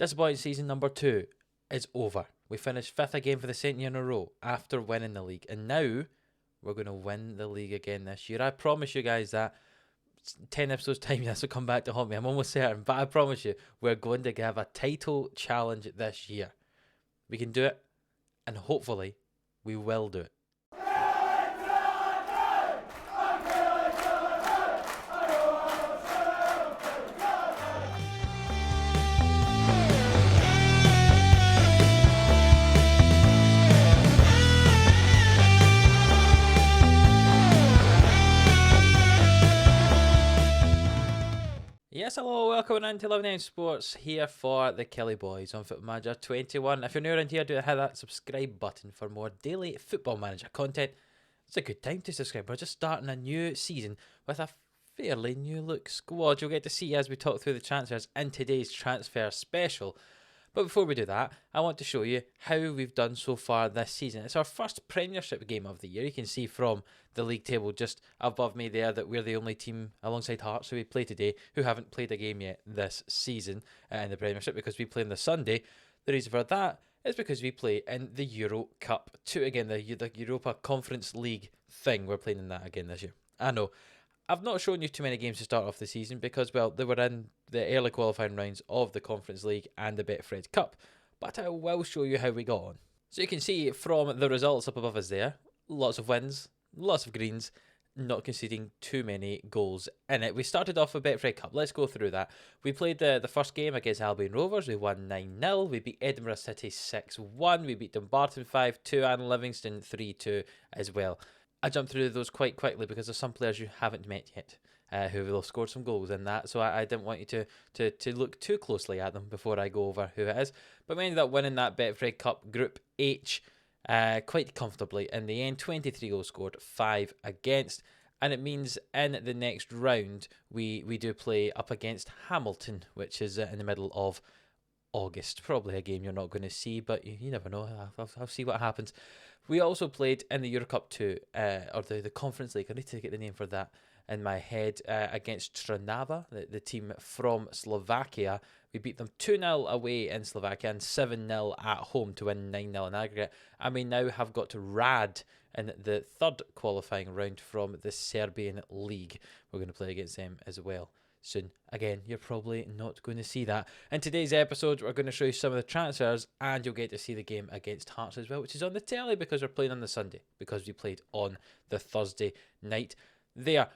Disappointing season number 2 is over. We finished 5th again for the second year in a row after winning the league. And now we're going to win the league again this year. I promise you guys that 10 episodes time this will come back to haunt me. I'm almost certain. But I promise you, we're going to have a title challenge this year. We can do it. And hopefully, we will do it. Yes, hello, welcome into 11 Sports here for the Killie boys on Football Manager 21. If you're new around here, do hit that subscribe button for more daily Football Manager content. It's a good time to subscribe. We're just starting a new season with a fairly new look squad. You'll get to see as we talk through the transfers in today's transfer special. But before we do that, I want to show you how we've done so far this season. It's our first Premiership game of the year. You can see from the league table just above me there that we're the only team alongside Hearts who we play today who haven't played a game yet this season in the Premiership because we play on the Sunday. The reason for that is because we play in the Euro Cup 2 again, the Europa Conference League thing. We're playing in that again this year. I know. I've not shown you too many games to start off the season because, well, they were in the early qualifying rounds of the Conference League and the Betfred Cup. But I will show you how we got on. So you can see from the results up above us there, lots of wins, lots of greens, not conceding too many goals in it. We started off with Betfred Cup. Let's go through that. We played the first game against Albion Rovers. We won 9-0. We beat Edinburgh City 6-1. We beat Dumbarton 5-2 and Livingston 3-2 as well. I jumped through those quite quickly because there's some players you haven't met yet who will have scored some goals in that. So I didn't want you to look too closely at them before I go over who it is. But we ended up winning that Betfred Cup Group H quite comfortably in the end. 23 goals scored, 5 against. And it means in the next round we do play up against Hamilton, which is in the middle of August. Probably a game you're not going to see, but you never know. I'll see what happens. We also played in the Euro Cup 2, or the Conference League. I need to get the name for that in my head, against Trnava, the team from Slovakia. We beat them 2-0 away in Slovakia and 7-0 at home to win 9-0 in aggregate. And we now have got to Rad in the third qualifying round from the Serbian League. We're going to play against them as well soon. Again, you're probably not going to see that. In today's episode, we're going to show you some of the transfers and you'll get to see the game against Hearts as well, which is on the telly because we're playing on the Sunday, because we played on the Thursday night there.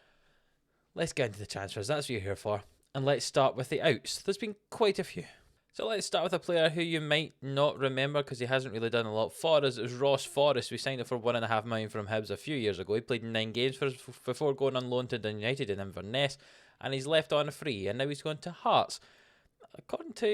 Let's get into the transfers. That's what you're here for. And let's start with the outs. There's been quite a few. So let's start with a player who you might not remember because he hasn't really done a lot for us. It was Ross Forrest. We signed him for £1.5 million from Hibs a few years ago. He played 9 games for us before going on loan to Dundee United in Inverness. And he's left on a free, and now he's going to Hearts. According to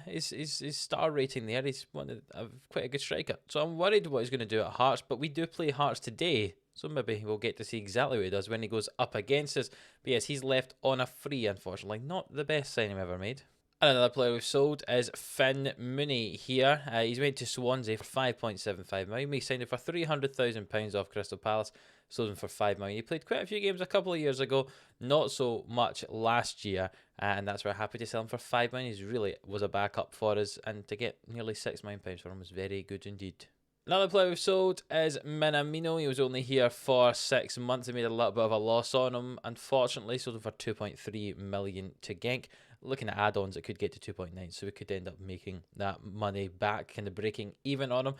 his star rating there, he's quite a good striker. So I'm worried what he's going to do at Hearts, but we do play Hearts today, so maybe we'll get to see exactly what he does when he goes up against us. But yes, he's left on a free, unfortunately. Not the best signing we've ever made. Another player we've sold is Finn Mooney here. He's went to Swansea for £5.75 million. We signed him for £300,000 off Crystal Palace. Sold him for £5 million. He played quite a few games a couple of years ago, not so much last year, and that's why I'm happy to sell him for £5 million. He really was a backup for us, and to get nearly £6 million for him was very good indeed. Another player we've sold is Minamino. He was only here for 6 months. He made a little bit of a loss on him, unfortunately. Sold him for £2.3 million to Genk. Looking at add-ons, it could get to 2.9, so we could end up making that money back, kind of breaking even on him.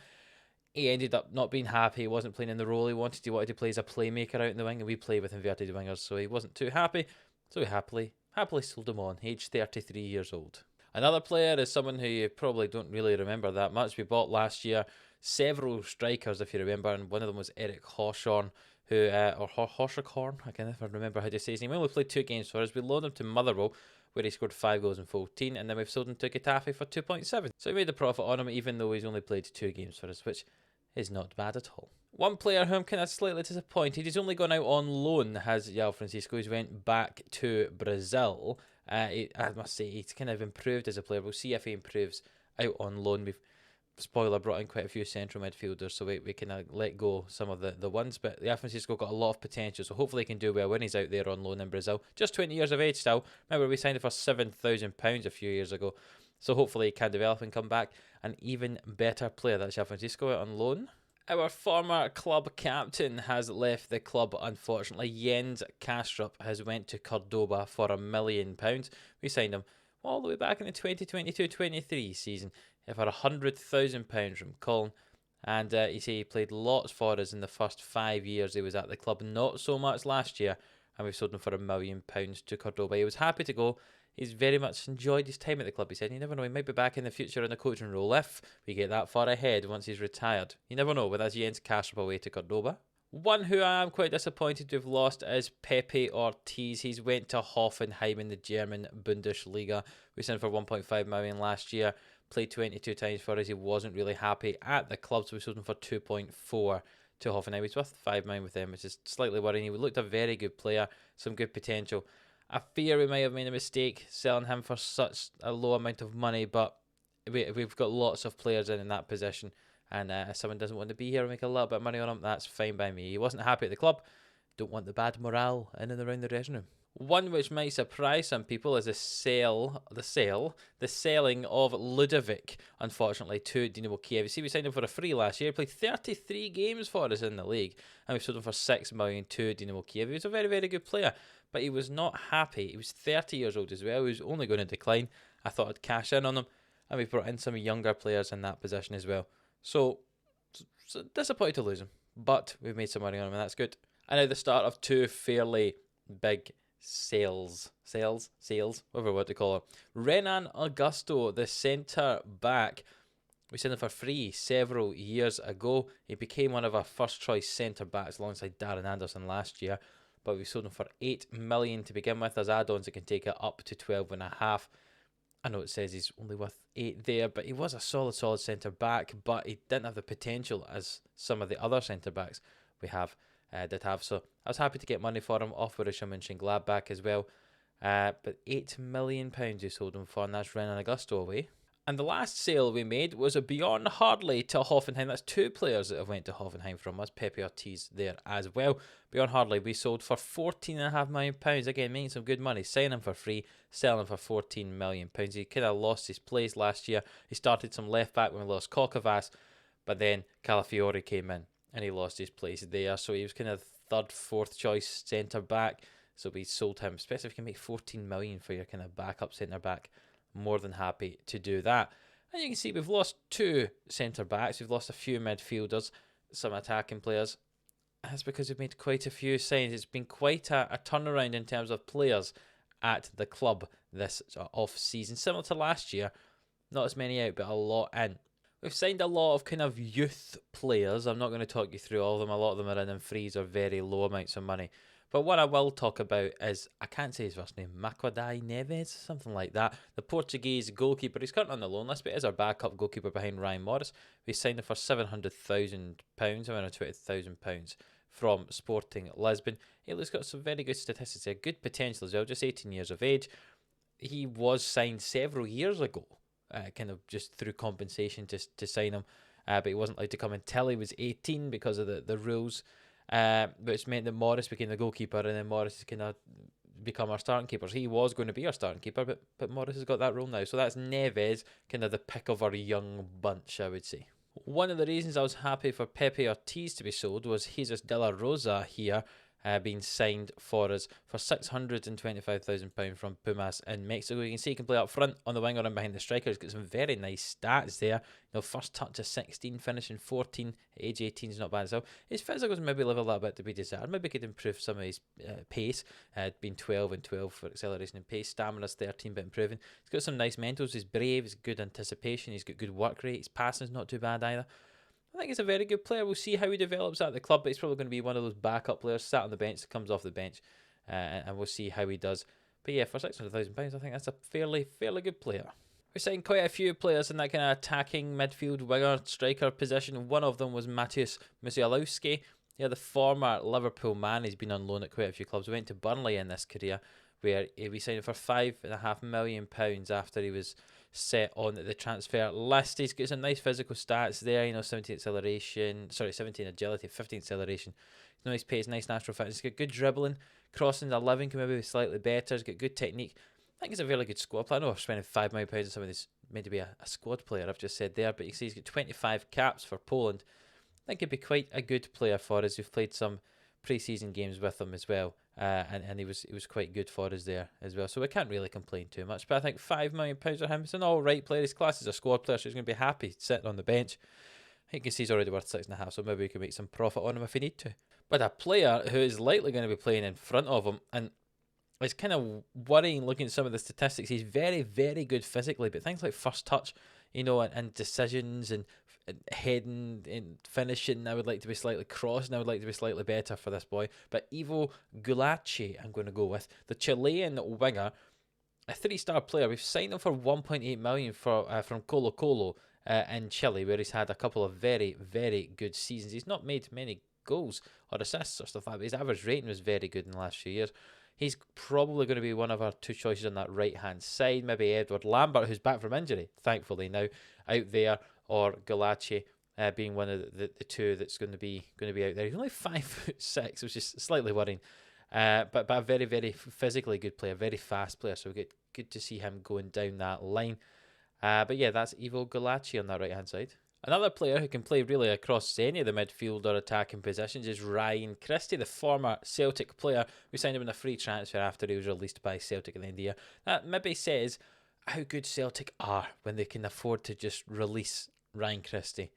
He ended up not being happy. He wasn't playing in the role he wanted. He wanted to play as a playmaker out in the wing, and we play with inverted wingers, so he wasn't too happy. So we happily sold him on, aged 33 years old. Another player is someone who you probably don't really remember that much. We bought last year several strikers, if you remember, and one of them was Eric Horshorn, or Horshakorn, I can't ever remember how to say his name. We only played 2 games for us. We loaned him to Motherwell, where he scored 5 goals in 14, and then we've sold him to Getafe for 2.7. So we made a profit on him, even though he's only played 2 games for us, which is not bad at all. One player who I'm kind of slightly disappointed, he's only gone out on loan, has João Francisco. He's went back to Brazil. I must say, he's kind of improved as a player. We'll see if he improves out on loan. We've, spoiler, brought in quite a few central midfielders, so we kind of let go some of the ones. But João Francisco got a lot of potential, so hopefully he can do well when he's out there on loan in Brazil. Just 20 years of age still. Remember, we signed him for £7,000 a few years ago. So hopefully he can develop and come back an even better player. That's San Francisco out on loan. Our former club captain has left the club, unfortunately. Jens Kastrup has went to Cordoba for £1 million. We signed him all the way back in the 2022-23 season for £100,000 from Colin. And he played lots for us in the first 5 years he was at the club. Not so much last year. And we've sold him for £1 million to Cordoba. He was happy to go. He's very much enjoyed his time at the club. He said, you never know, he might be back in the future in the coaching role if we get that far ahead once he's retired. You never know, but that's Jens Kastrup away to Cordoba. One who I am quite disappointed to have lost is Pepe Ortiz. He's went to Hoffenheim in the German Bundesliga. We signed for £1.5 million last year. Played 22 times for us. He wasn't really happy at the club, so we sold him for 2.4 to Hoffenheim. He's worth £5 million with them, which is slightly worrying. He looked a very good player, some good potential. I fear we might have made a mistake selling him for such a low amount of money, but we've got lots of players in that position, and if someone doesn't want to be here and make a little bit of money on him, that's fine by me. He wasn't happy at the club. Don't want the bad morale in and around the dressing room. One which might surprise some people is the selling of Ludovic, unfortunately, to Dinamo Kiev. You see, we signed him for a free last year. He played 33 games for us in the league, and we sold him for £6 million to Dinamo Kiev. He was a very, very good player, but he was not happy. He was 30 years old as well. He was only going to decline. I thought I'd cash in on him, and we brought in some younger players in that position as well. So disappointed to lose him, but we've made some money on him, and that's good. And now the start of two fairly big sales, whatever what to call it. Renan Augusto, the centre back, we signed him for free several years ago. He became one of our first choice centre backs alongside Darren Anderson last year, but we sold him for £8 million to begin with. As add-ons, it can take it up to 12.5. I know it says he's only worth 8 there, but he was a solid centre back, but he didn't have the potential as some of the other centre backs we have did have. So I was happy to get money for him off Borussia Mönchengladbach as well. But £8 million we sold him for, and that's Renan Augusto away. And the last sale we made was a Bjorn Hardley to Hoffenheim. That's two players that have went to Hoffenheim from us. Pepe Ortiz there as well. Bjorn Hardley we sold for £14.5 million. Again, making some good money. Selling him for free, selling him for £14 million. He kind of lost his place last year. He started some left back when we lost Kokavas, but then Calafiori came in and he lost his place there. So he was kind of third, fourth choice centre back. So we sold him, especially if you can make £14 million for your kind of backup centre back. More than happy to do that. And you can see we've lost two centre backs. We've lost a few midfielders, some attacking players. That's because we've made quite a few signs. It's been quite a turnaround in terms of players at the club this off-season. Similar to last year, not as many out, but a lot in. We've signed a lot of kind of youth players. I'm not going to talk you through all of them. A lot of them are in frees or very low amounts of money. But what I will talk about is, I can't say his first name, Maquadai Neves, something like that. The Portuguese goalkeeper. He's currently on the loan list, but is our backup goalkeeper behind Ryan Morris. We signed him for £700,000, £720,000 from Sporting Lisbon. He's got some very good statistics, a good potential as well, just 18 years of age. He was signed several years ago, kind of just through compensation to sign him, but he wasn't allowed to come until he was 18 because of the rules. Which meant that Morris became the goalkeeper, and then Morris has kind of become our starting keeper. So he was going to be our starting keeper, but Morris has got that role now. So that's Neves, kind of the pick of our young bunch, I would say. One of the reasons I was happy for Pepe Ortiz to be sold was Jesus de la Rosa here, being signed for us for £625,000 from Pumas in Mexico. You can see he can play up front, on the wing, or in behind the striker. He's got some very nice stats there. First touch of 16, finishing 14, age 18 is not bad as well. His physicals maybe leave a little bit to be desired. Maybe could improve some of his pace. Been 12 and 12 for acceleration and pace. Stamina's 13, but improving. He's got some nice mentals. He's brave. He's good anticipation. He's got good work rate. His passing's not too bad either. I think he's a very good player. We'll see how he develops at the club, but he's probably going to be one of those backup players sat on the bench that comes off the bench, and we'll see how he does. But yeah, for £600,000, I think that's a fairly good player. We signed quite a few players in that kind of attacking midfield winger striker position. One of them was Maciej Musialowski. Yeah, the former Liverpool man. He's been on loan at quite a few clubs. We went to Burnley in this career, where we signed him for £5.5 million after he was set on the transfer list. He's got some nice physical stats there, 17 agility, 15 acceleration. Nice pace, nice natural fitness. He's got good dribbling, crossing 11 can maybe be slightly better. He's got good technique. I think he's a really good squad player. I know we're spending £5 million on some of these meant to be a squad player, I've just said there, but you see he's got 25 caps for Poland. I think he'd be quite a good player for us. We've played some pre-season games with him as well, and he was quite good for us there as well. So we can't really complain too much. But I think £5 million for him, it's an all right player. His class is a squad player, so he's going to be happy sitting on the bench. I think you can see he's already worth 6.5, so maybe we can make some profit on him if we need to. But a player who is likely going to be playing in front of him, and it's kind of worrying looking at some of the statistics. He's very, very good physically, but things like first touch, and decisions and heading and finishing, I would like to be slightly crossing. I would like to be slightly better for this boy. But Ivo Gulaci, I'm going to go with the Chilean winger, a 3-star player. We've signed him for 1.8 million from Colo Colo in Chile, where he's had a couple of very, very good seasons. He's not made many goals or assists or stuff like that, but his average rating was very good in the last few years. He's probably going to be one of our 2 choices on that right-hand side. Maybe Edward Lambert, who's back from injury, thankfully now, out there, or Galaci being one of the 2 that's going to be out there. He's only 5'6", which is slightly worrying, but a very, very physically good player, very fast player. So we get good to see him going down that line. But yeah, that's Ivo Galaci on that right-hand side. Another player who can play really across any of the midfield or attacking positions is Ryan Christie, the former Celtic player. We signed him in a free transfer after he was released by Celtic at the end of the year. That maybe says how good Celtic are when they can afford to just release Ryan Christie.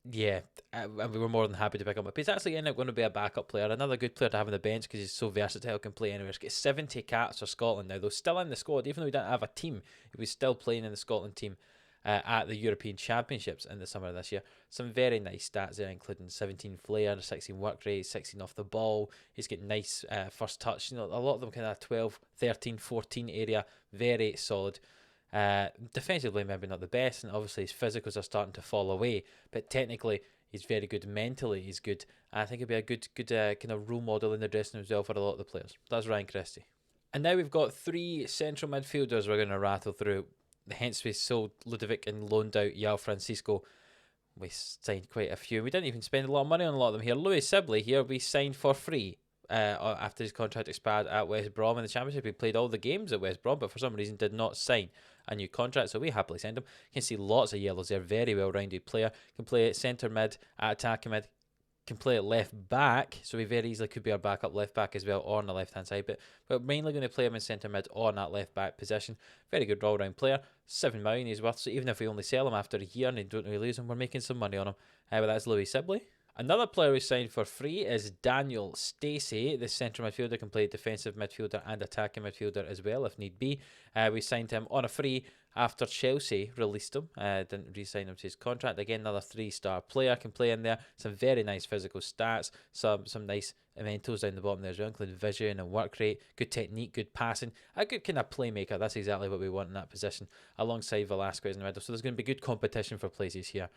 Yeah, we were more than happy to pick him up. He's actually going to be a backup player, another good player to have on the bench because he's so versatile, can play anywhere. He's got 70 caps for Scotland now, though still in the squad. Even though we didn't have a team, he was still playing in the Scotland team at the European Championships in the summer of this year. Some very nice stats there, including 17 flair, 16 work rate, 16 off the ball. He's got nice first touch. A lot of them kind of 12, 13, 14 area. Very solid. Defensively, maybe not the best, and obviously his physicals are starting to fall away. But technically, he's very good. Mentally, he's good. I think he'll be a good kind of role model in the dressing room as well for a lot of the players. That's Ryan Christie. And now we've got 3 central midfielders we're going to rattle through. Hence we sold Ludovic and loaned out Yao Francisco. We signed quite a few. We didn't even spend a lot of money on a lot of them here. Louis Sibley here we signed for free after his contract expired at West Brom in the Championship. He played all the games at West Brom, but for some reason did not sign a new contract, so we happily signed him. You can see lots of yellows there. Very well-rounded player. Can play at centre mid, at attacking mid, can play at left back, so he very easily could be our backup left back as well, or on the left hand side, but mainly going to play him in centre mid or in that left back position. Very good all round player. 7 million he's worth, so even if we only sell him after a year and don't really lose him, we're making some money on him. But that's Louis Sibley. Another player we signed for free is Daniel Stacey. The central midfielder can play defensive midfielder and attacking midfielder as well if need be. We signed him on a free after Chelsea released him. Didn't re-sign him to his contract. Again, another 3-star player can play in there. Some very nice physical stats. Some nice mentals down the bottom there as well, including vision and work rate. Good technique, good passing. A good kind of playmaker. That's exactly what we want in that position, alongside Velasquez in the middle. So there's going to be good competition for places here.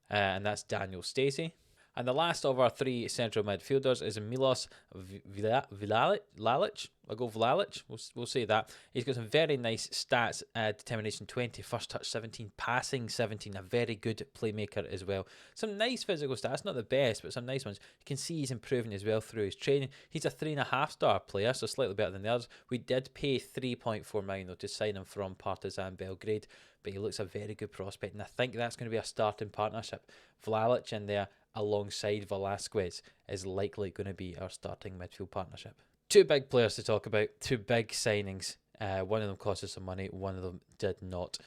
And that's Daniel Stacey. And the last of our 3 central midfielders is Milos Vlalic. I'll go Vlalic. We'll say that. He's got some very nice stats. Determination 20, first touch 17, passing 17. A very good playmaker as well. Some nice physical stats. Not the best, but some nice ones. You can see he's improving as well through his training. He's a 3.5-star player, so slightly better than the others. We did pay 3.4 million though to sign him from Partizan Belgrade, but he looks a very good prospect, and I think that's going to be a starting partnership. Vlalic in there alongside Velasquez is likely going to be our starting midfield partnership. 2 big players to talk about, 2 big signings. One of them cost us some money, one of them did not.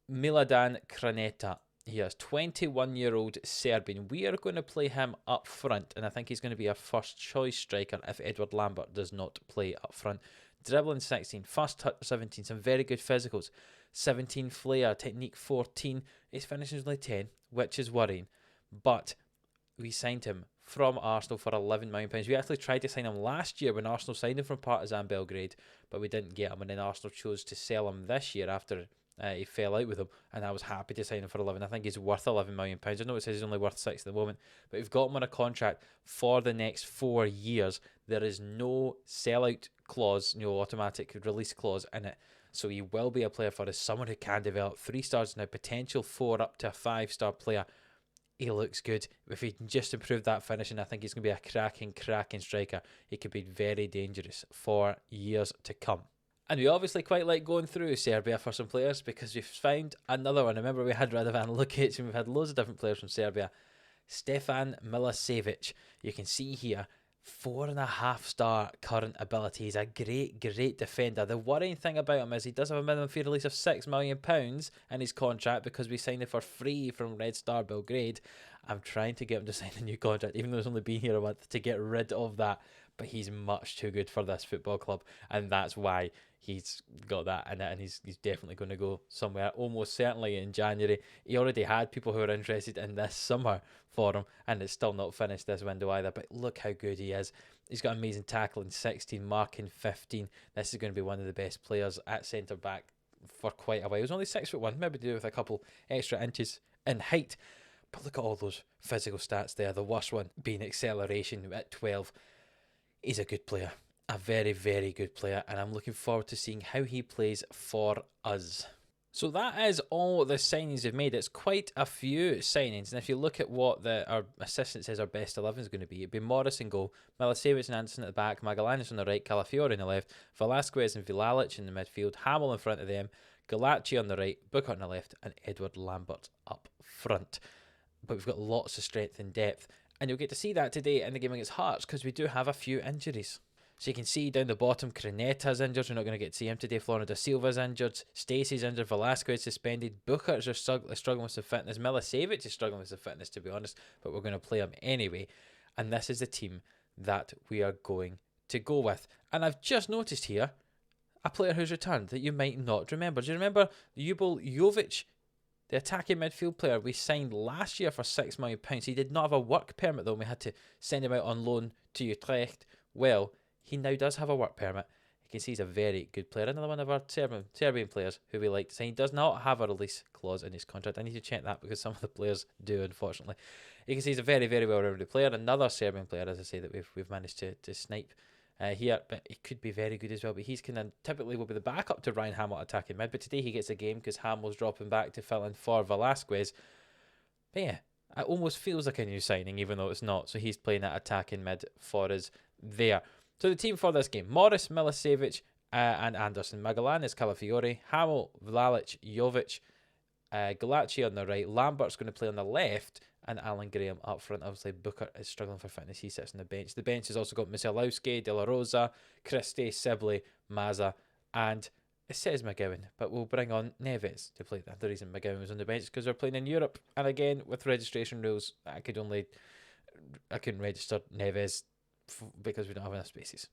Miladan Kraneta. He is 21-year-old Serbian. We are going to play him up front, and I think he's going to be our first choice striker if Edward Lambert does not play up front. Dribbling 16, first touch 17, some very good physicals. 17 flair, technique 14. His finishing is only 10, which is worrying. But we signed him from Arsenal for £11 million. We actually tried to sign him last year when Arsenal signed him from Partizan Belgrade, but we didn't get him, and then Arsenal chose to sell him this year after he fell out with him, and I was happy to sign him for 11. I think he's worth £11 million. I know it says he's only worth 6 at the moment, but we've got him on a contract for the next 4 years. There is no sellout clause, no automatic release clause in it. So he will be a player for us, someone who can develop. 3 stars now, potential 4 up to a 5-star player. He looks good. If he can just improve that finishing, I think he's going to be a cracking striker. He could be very dangerous for years to come. And we obviously quite like going through Serbia for some players because we've found another one. Remember, we had Radovan Lukic and we've had loads of different players from Serbia. Stefan Milicevic, you can see here, 4.5-star current ability. He's a great defender. The worrying thing about him is he does have a minimum fee release of £6 million in his contract because we signed it for free from Red Star Belgrade. I'm trying to get him to sign a new contract, even though he's only been here a month, to get rid of that. But he's much too good for this football club, and that's why he's got that in it, and he's definitely going to go somewhere, almost certainly in January. He already had people who are interested in this summer for him, and it's still not finished this window either. But look how good he is. He's got amazing tackling, 16, marking 15. This is going to be one of the best players at centre back for quite a while. He was only 6'1", maybe to do with a couple extra inches in height. But look at all those physical stats there. The worst one being acceleration at 12. He's a good player. A very good player. And I'm looking forward to seeing how he plays for us. So that is all the signings we've made. It's quite a few signings. And if you look at what our assistant says our best 11 is going to be, it'd be Morris in goal, Milicevic and Anderson at the back, Magallanes on the right, Calafiore on the left, Velasquez and Vlalic in the midfield, Hamill in front of them, Galacci on the right, Booker on the left, and Edward Lambert up front. But we've got lots of strength and depth, and you'll get to see that today in the game against Hearts because we do have a few injuries. So you can see down the bottom, Creneta's injured. We're not going to get to see him today. Florida da Silva's injured. Stacey's injured. Velasquez suspended. Booker's struggling with some fitness. Milicevic is struggling with some fitness, to be honest, but we're going to play him anyway. And this is the team that we are going to go with. And I've just noticed here a player who's returned that you might not remember. Do you remember Ljubomir Jovic, the attacking midfield player we signed last year for £6 million? He did not have a work permit though, and we had to send him out on loan to Utrecht. Well, he now does have a work permit. You can see he's a very good player. Another one of our Serbian players who we like to sign. He does not have a release clause in his contract. I need to check that because some of the players do, unfortunately. You can see he's a very well-rounded player. Another Serbian player, as I say, that we've managed to snipe here. But he could be very good as well. But he's typically will be the backup to Ryan Hamill attacking mid. But today he gets a game because Hamill's dropping back to fill in for Velasquez. But yeah, it almost feels like a new signing, even though it's not. So he's playing that attacking mid for us there. So the team for this game: Morris, Milicevic, and Anderson. Magallanes, Calafiore, Hamill, Vlalic, Jovic, Galacci on the right. Lambert's going to play on the left, and Alan Graham up front. Obviously, Booker is struggling for fitness. He sits on the bench. The bench has also got Misialowski, De La Rosa, Christie, Sibley, Maza, and it says McGowan, but we'll bring on Neves to play that. The reason McGowan was on the bench is because we're playing in Europe, and again, with registration rules, I couldn't register Neves because we don't have enough spaces.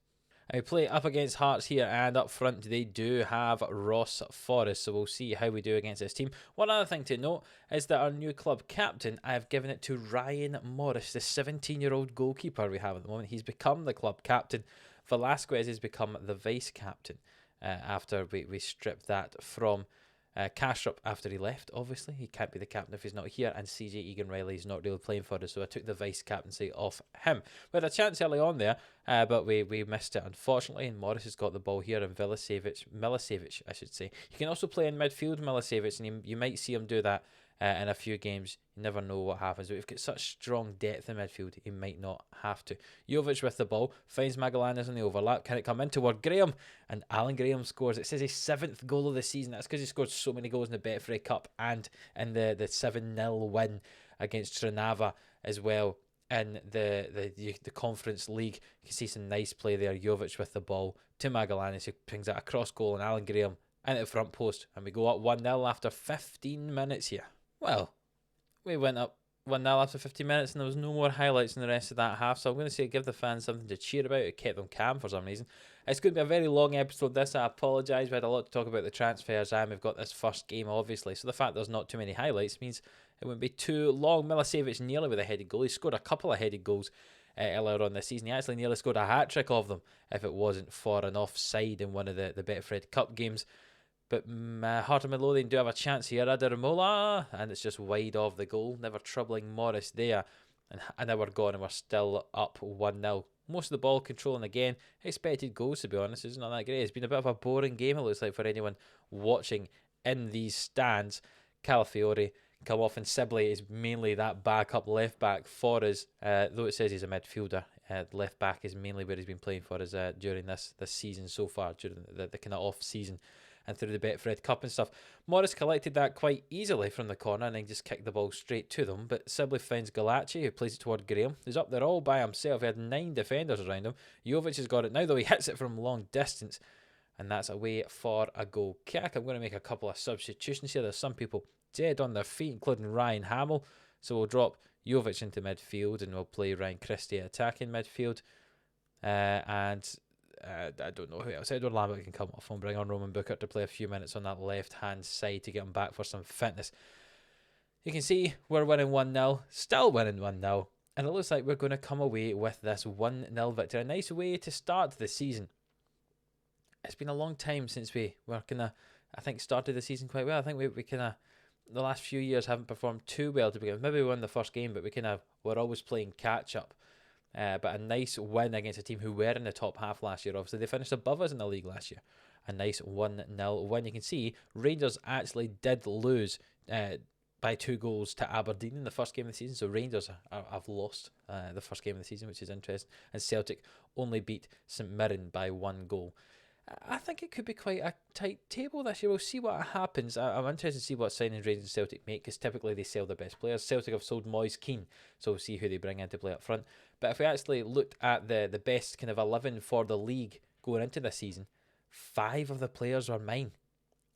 I play up against Hearts here, and up front they do have Ross Forrest, so we'll see how we do against this team. One other thing to note is that our new club captain, I have given it to Ryan Morris, the 17-year-old goalkeeper we have at the moment. He's become the club captain. Velasquez has become the vice captain after we stripped that from Kastrup after he left. Obviously he can't be the captain if he's not here, and CJ Egan-Riley is not really playing for us, so I took the vice captaincy off him. We had a chance early on there, but we missed it unfortunately, and Morris has got the ball here, and Milicevic I should say. You can also play in midfield, Milicevic, and you might see him do that in a few games. You never know what happens, but we've got such strong depth in midfield, he might not have to. Jovic with the ball, finds Magallanes on the overlap. Can it come in toward Graham? And Alan Graham scores. It says his 7th goal of the season. That's because he scored so many goals in the Betfred Cup and in the 7-0 win against Trnava as well in the Conference League. You can see some nice play there. Jovic with the ball to Magallanes, who brings that across goal, and Alan Graham into the front post, and we go up 1-0 after 15 minutes here. Well, we went up 1-0 after 15 minutes, and there was no more highlights in the rest of that half, so I'm going to say give the fans something to cheer about. It kept them calm for some reason. It's going to be a very long episode this, I apologise. We had a lot to talk about the transfers, and we've got this first game obviously, so the fact there's not too many highlights means it wouldn't be too long. Milicevic nearly with a headed goal. He scored a couple of headed goals earlier on this season. He actually nearly scored a hat-trick of them if it wasn't for an offside in one of the Betfred Cup games. But Heart of Midlothian do have a chance here. Adaramola, and it's just wide of the goal. Never troubling Morris there. And now we're gone, and we're still up 1-0. Most of the ball controlling again. Expected goals, to be honest, isn't that great. It's been a bit of a boring game, it looks like, for anyone watching in these stands. Calafiore come off, and Sibley is mainly that backup left back for us. Though it says he's a midfielder, Left back is mainly where he's been playing for us during this season so far, during the kind of off season and through the Betfred Cup and stuff. Morris collected that quite easily from the corner and then just kicked the ball straight to them. But Sibley finds Galacci, who plays it toward Graham, who's up there all by himself. He had 9 defenders around him. Jovic has got it now, though he hits it from long distance. And that's away for a goal kick. I'm going to make a couple of substitutions here. There's some people dead on their feet, including Ryan Hamill. So we'll drop Jovic into midfield and we'll play Ryan Christie attacking midfield. I don't know who else. Edward Lambert can come off and bring on Roman Booker to play a few minutes on that left-hand side to get him back for some fitness. You can see we're winning 1-0, still winning 1-0, and it looks like we're going to come away with this 1-0 victory. A nice way to start the season. It's been a long time since we were I think, started the season quite well. I think we the last few years haven't performed too well to begin with. Maybe we won the first game, but we're always playing catch-up. But a nice win against a team who were in the top half last year. Obviously, they finished above us in the league last year. A nice 1-0 win. You can see Rangers actually did lose by 2 goals to Aberdeen in the first game of the season. So Rangers have lost the first game of the season, which is interesting. And Celtic only beat St Mirren by 1 goal. I think it could be quite a tight table this year. We'll see what happens. I'm interested to see what signings Rangers and Celtic make, because typically they sell their best players. Celtic have sold Moise Keane, so we'll see who they bring in to play up front. But if we actually looked at the best kind of 11 for the league going into this season, 5 of the players are mine.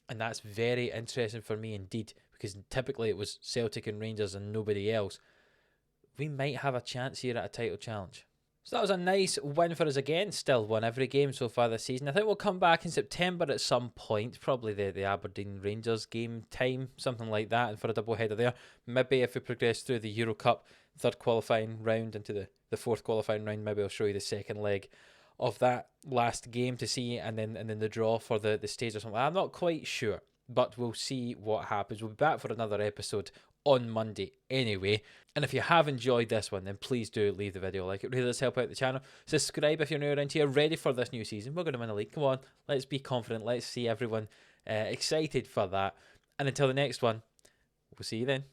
And that's very interesting for me indeed, because typically it was Celtic and Rangers and nobody else. We might have a chance here at a title challenge. So that was a nice win for us again. Still won every game so far this season. I think we'll come back in September at some point. Probably the Aberdeen Rangers game time, something like that, and for a double header there. Maybe if we progress through the Euro Cup third qualifying round into the fourth qualifying round, maybe I'll show you the second leg of that last game to see, and then the draw for the stage or something. I'm not quite sure, but we'll see what happens. We'll be back for another episode on Monday anyway. And if you have enjoyed this one, then please do leave the video a like. It really does help out the channel. Subscribe if you're new around here, ready for this new season. We're going to win a league. Come on, let's be confident. Let's see everyone excited for that. And until the next one, we'll see you then.